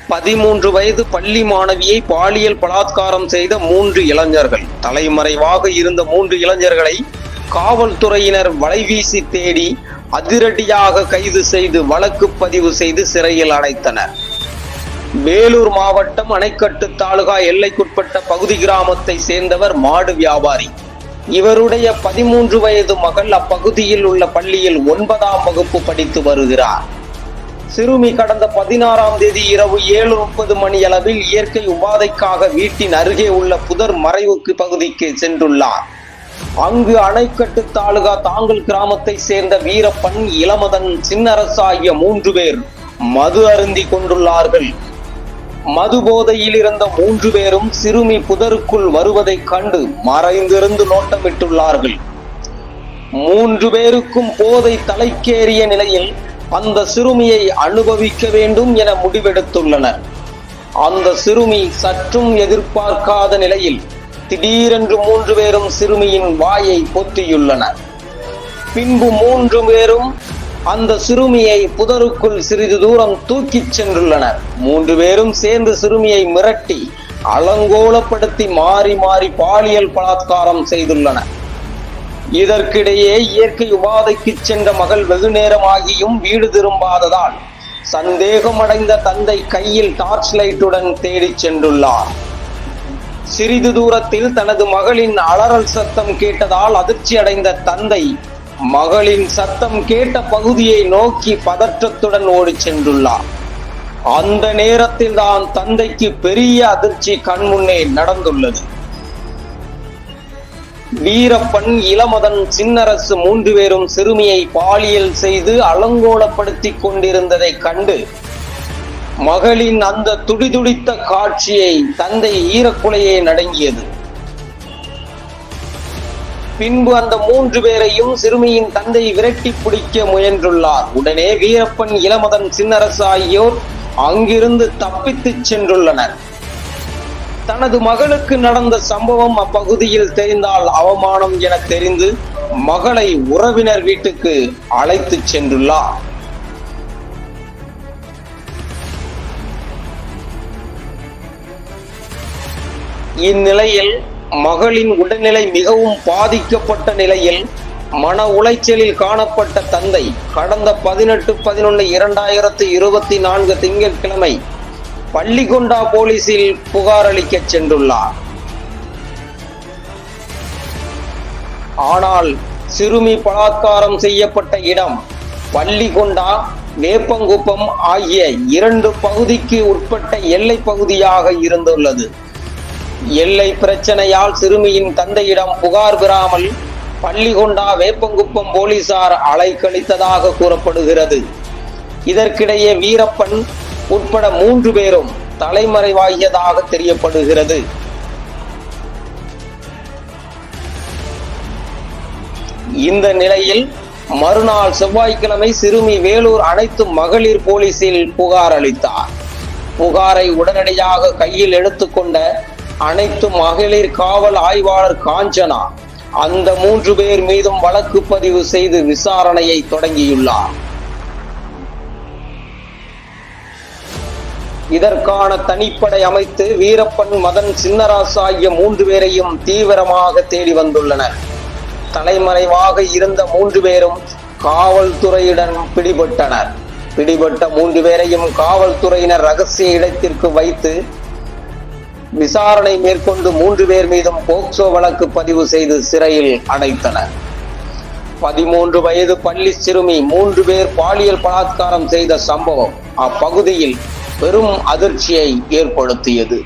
13 வயது பள்ளி மாணவியை பாலியல் பலாத்காரம் செய்த 3 இளைஞர்கள். தலைமறைவாக இருந்த 3 இளைஞர்களை காவல்துறையினர் வலைவீசி தேடி அதிரடியாக கைது செய்து வழக்கு பதிவு செய்து சிறையில் அடைத்தனர். வேலூர் மாவட்டம் அணைக்கட்டு தாலுகா எல்லைக்குட்பட்ட பகுதி கிராமத்தை சேர்ந்தவர் மாடு வியாபாரி. இவருடைய 13 வயது மகள் அப்பகுதியில் உள்ள பள்ளியில் 9ஆம் வகுப்பு படித்து வருகிறார். சிறுமி கடந்த 16ஆம் தேதி இரவு 7:30 மணியளவில் இயற்கை உபாதைக்காக வீட்டின் அருகே உள்ள புதர் மறைவுக்கு பகுதிக்கு சென்றுள்ளார். அங்கு அணைக்கட்டு தாலுகா தாங்கல் கிராமத்தை சேர்ந்த வீரப்பன், இளமதன், சின்னரசு ஆகிய 3 பேர் மது அருந்தி கொண்டுள்ளார்கள். மது போதையில் இருந்த 3 பேரும் சிறுமி புதருக்குள் வருவதை கண்டு மறைந்திருந்து நோட்டமிட்டுள்ளார்கள். 3 பேருக்கும் போதை தலைக்கேறிய நிலையில் அந்த சிறுமியை அனுபவிக்க வேண்டும் என முடிவெடுத்துள்ளனர். அந்த சிறுமி சற்றும் எதிர்பார்க்காத நிலையில் திடீரென்று 3 பேரும் சிறுமியின் வாயை பொத்தியுள்ளனர். பின்பு 3 பேரும் அந்த சிறுமியை புதருக்குள் சிறிது தூரம் தூக்கிச் சென்றுள்ளனர். 3 பேரும் சேர்ந்து சிறுமியை மிரட்டி அலங்கோலப்படுத்தி மாறி மாறி பாலியல் பலாத்காரம் செய்துள்ளனர். இதற்கிடையே இயற்கை உபாதைக்கு சென்ற மகள் வெகு நேரமாகியும் வீடு திரும்பாததால் சந்தேகமடைந்த தந்தை கையில் டார்ச் லைட்டுடன் தேடிச் சென்றுள்ளார். சிறிது தூரத்தில் தனது மகளின் அலறல் சத்தம் கேட்டதால் அதிர்ச்சி அடைந்த தந்தை மகளின் சத்தம் கேட்ட பகுதியை நோக்கி பதற்றத்துடன் ஓடிச் சென்றுள்ளார். அந்த நேரத்தில் தான் தந்தைக்கு பெரிய அதிர்ச்சி கண்முன்னே நடந்துள்ளது. வீரப்பன், இளமதன், சின்னரசு 3 பேரும் சிறுமியை பாலியல் செய்து அலங்கோலப்படுத்தி கொண்டிருந்ததை கண்டு மகளின் அந்த துடிதுடித்த காட்சியை தந்தை ஈரக்குலையே நடுங்கியது. பின்பு அந்த 3 பேரையும் சிறுமியின் தந்தை விரட்டி பிடிக்க முயன்றுள்ளார். உடனே வீரப்பன், இளமதன், சின்னரசு ஆகியோர் அங்கிருந்து தப்பித்துச் சென்றுள்ளனர். தனது மகளுக்கு நடந்த சம்பவம் அப்பகுதியில் தெரிந்தால் அவமானம் என தெரிந்து மகளை உறவினர் வீட்டுக்கு அழைத்து சென்றுள்ளார். இந்நிலையில் மகளின் உடல்நிலை மிகவும் பாதிக்கப்பட்ட நிலையில் மன உளைச்சலில் காணப்பட்ட தந்தை கடந்த 18/11/2024 திங்கட்கிழமை பள்ளிகொண்டா போலீசில் புகார் அளிக்க சென்றுள்ளார். ஆனால் சிறுமி பலாத்காரம் செய்யப்பட்ட இடம் பள்ளிகொண்டா, வேப்பங்குப்பம் ஆகிய 2 பகுதிக்கு உட்பட்ட எல்லை பகுதியாக இருந்துள்ளது. எல்லை பிரச்சனையால் சிறுமியின் தந்தையிடம் புகார் பெறாமல் பள்ளிகொண்டா, வேப்பங்குப்பம் போலீசார் அலைக்கழித்ததாக கூறப்படுகிறது. இதற்கிடையே வீரப்பன் உட்பட 3 பேரும் தலைமறைவாகியதாக தெரியப்படுகிறது. இந்த நிலையில் மறுநாள் செவ்வாய்க்கிழமை சிறுமி வேலூர் அனைத்து மகளிர் போலீசில் புகார் அளித்தார். புகாரை உடனடியாக கையில் எடுத்துக்கொண்ட அனைத்து மகளிர் காவல் ஆய்வாளர் காஞ்சனா அந்த 3 பேர் மீதும் வழக்கு பதிவு செய்து விசாரணையை தொடங்கியுள்ளார். இதற்கான தனிப்படை அமைத்து வீரப்பன், மதன், சின்னராசு ஆகிய 3 பேரையும் தீவிரமாக தேடி வந்துள்ளனர். தலைமறைவாக இருந்த 3 பேரும் காவல்துறையுடன் பிடிபட்டனர். பிடிபட்ட 3 பேரையும் காவல்துறையினர் ரகசிய இடத்திற்கு வைத்து விசாரணை மேற்கொண்டு 3 பேர் மீதும் போக்சோ வழக்கு பதிவு செய்து சிறையில் அடைத்தனர். 13 வயது பள்ளி சிறுமி 3 பேர் பாலியல் பலாத்காரம் செய்த சம்பவம் அப்பகுதியில் பெரும் அதிர்ச்சியை ஏற்படுத்தியது.